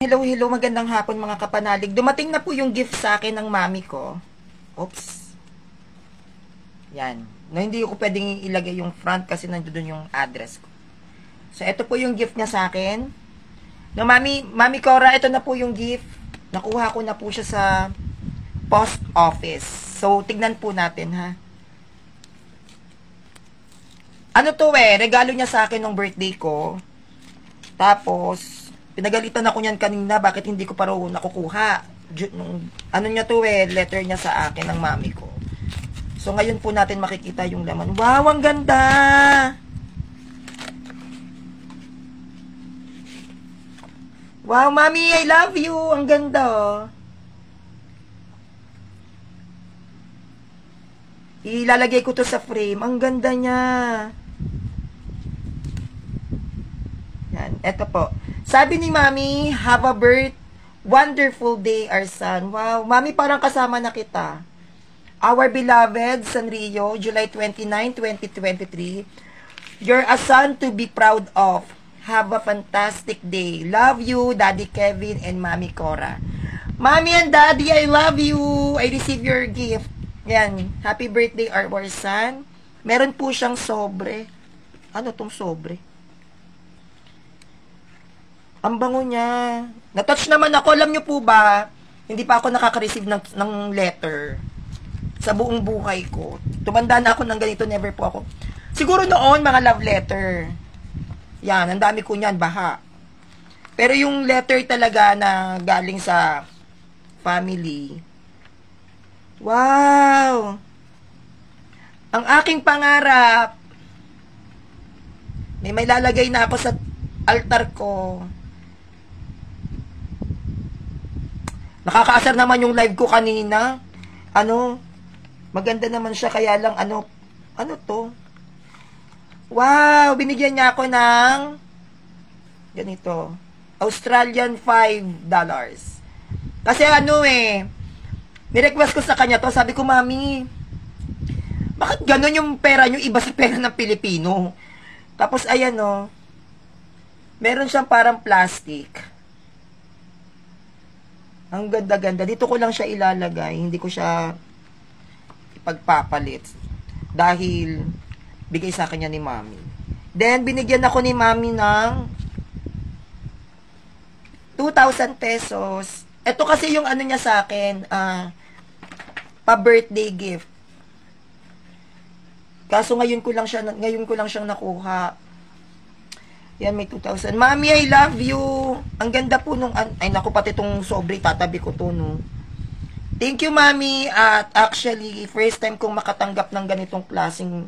Hello, hello, magandang hapon mga kapanalig. Dumating na po yung gift sa akin ng mami ko. Oops. Yan. Na hindi ko pwedeng ilagay yung front kasi nandoon yung address ko. So, ito po yung gift niya sa akin. No, Mami Cora, ito na po yung gift. Nakuha ko na po siya sa post office. So, tignan po natin, ha. Ano to regalo niya sa akin nung birthday ko. Tapos, pinagalitan ako niyan kanina, bakit hindi ko pa raw nakukuha. Ano niya to letter niya sa akin ng mami ko. So, ngayon po natin makikita yung laman. Wow, ang ganda! Wow, mami, I love you! Ang ganda, oh. Ilalagay ko to sa frame. Ang ganda niya. Yan, eto po. Sabi ni Mami, have a wonderful day, our son. Wow, Mami, parang kasama na kita. Our beloved Sanrio, July 29, 2023. You're a son to be proud of. Have a fantastic day. Love you, Daddy Kevin and Mami Cora. Mami and Daddy, I love you. I received your gift. Yan, happy birthday, our son. Meron po siyang sobre. Ano tong sobre? Ang bango niya. Natouch naman ako. Alam niyo po ba, hindi pa ako nakaka-receive ng letter sa buong buhay ko. Tumanda na ako ng ganito, never po ako. Siguro noon, mga love letter. Yan, ang dami ko niyan, baha. Pero yung letter talaga na galing sa family. Wow! Ang aking pangarap, may lalagay na ako sa altar ko. Nakakaasar naman yung live ko kanina. Maganda naman siya, kaya lang, ano to? Wow, binigyan niya ako ng ganito. Australian $5. Kasi nirequest ko sa kanya to, sabi ko, Mami, bakit gano'n yung pera nyo iba sa pera ng Pilipino? Tapos, ayan meron siyang parang plastic. Ang ganda-ganda. Dito ko lang siya ilalagay. Hindi ko siya ipagpapalit. Dahil, bigay sa kanya ni Mami. Then, binigyan ako ni Mami ng 2,000 pesos. Ito kasi yung niya sa akin, pa-birthday gift. Kaso ngayon ko lang siyang nakuha. Yan, may 2,000. Mami, I love you. Ang ganda po nung, ay naku, pati itong sobre, tatabi ko to, no. Thank you, Mami. At actually, first time kong makatanggap ng ganitong klaseng,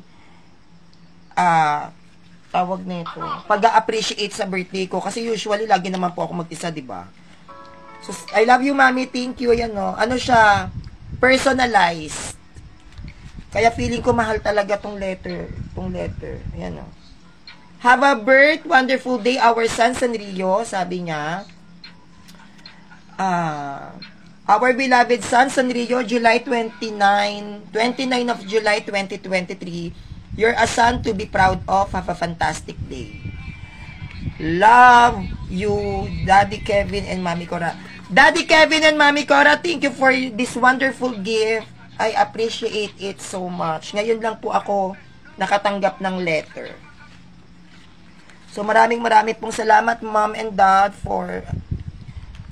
tawag na ito, pag-appreciate sa birthday ko. Kasi usually, lagi naman po ako mag-isa, diba? So, I love you, Mami. Thank you. Ayan, no. Ano siya? Personalized. Kaya feeling ko mahal talaga tong letter. Ayan, no. Have a wonderful day, our son Sanrio, sabi niya. Our beloved son Sanrio, July 29 of July 2023. You're a son to be proud of. Have a fantastic day. Love you, Daddy Kevin and Mami Cora. Daddy Kevin and Mami Cora, thank you for this wonderful gift. I appreciate it so much. Ngayon lang po ako nakatanggap ng letter. So, marami pong salamat, Mom and Dad, for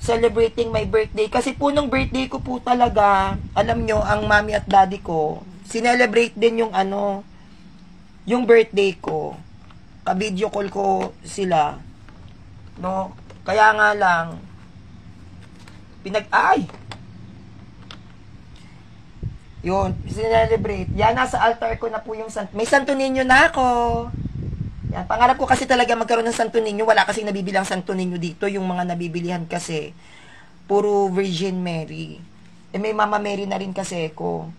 celebrating my birthday. Kasi po, nung birthday ko po talaga, alam nyo, ang Mami at Daddy ko, sinelebrate din yung birthday ko. Ka-video call ko sila. No? Kaya nga lang, yun, sinelebrate. Yan, nasa altar ko na po yung may Santo Niño na ako. Yan, pangarap ko kasi talaga magkaroon ng Santo Niño. Wala kasing nabibilang Santo Niño dito. Yung mga nabibilihan kasi, puro Virgin Mary. May Mama Mary na rin kasi ko.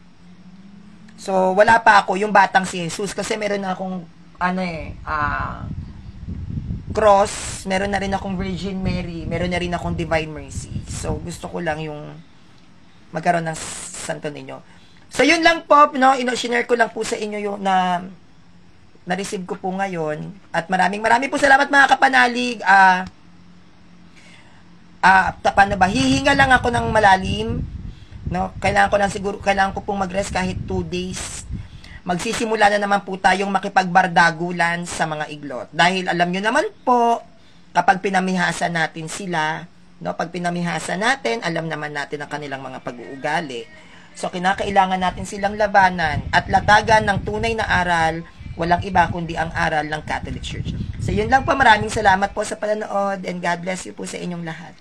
So, wala pa ako, yung batang si Jesus. Kasi meron na akong, cross. Meron na rin akong Virgin Mary. Meron na rin akong Divine Mercy. So, gusto ko lang yung magkaroon ng Santo Niño. So, yun lang po, share ko lang po sa inyo yung na-receive ko po ngayon. At maraming po salamat mga kapanalig. paano ba? Hihinga lang ako ng malalim. No? Kailangan ko pong mag-rest kahit 2 days. Magsisimula na naman po tayong makipagbardagulan sa mga iglot. Dahil alam nyo naman po, kapag pinamihasa natin sila, no, pag pinamihasa natin, alam naman natin ang kanilang mga pag-uugali. So, kinakailangan natin silang labanan at latagan ng tunay na aral, walang iba kundi ang aral ng Catholic Church. So, yun lang po. Maraming salamat po sa panonood and God bless you po sa inyong lahat.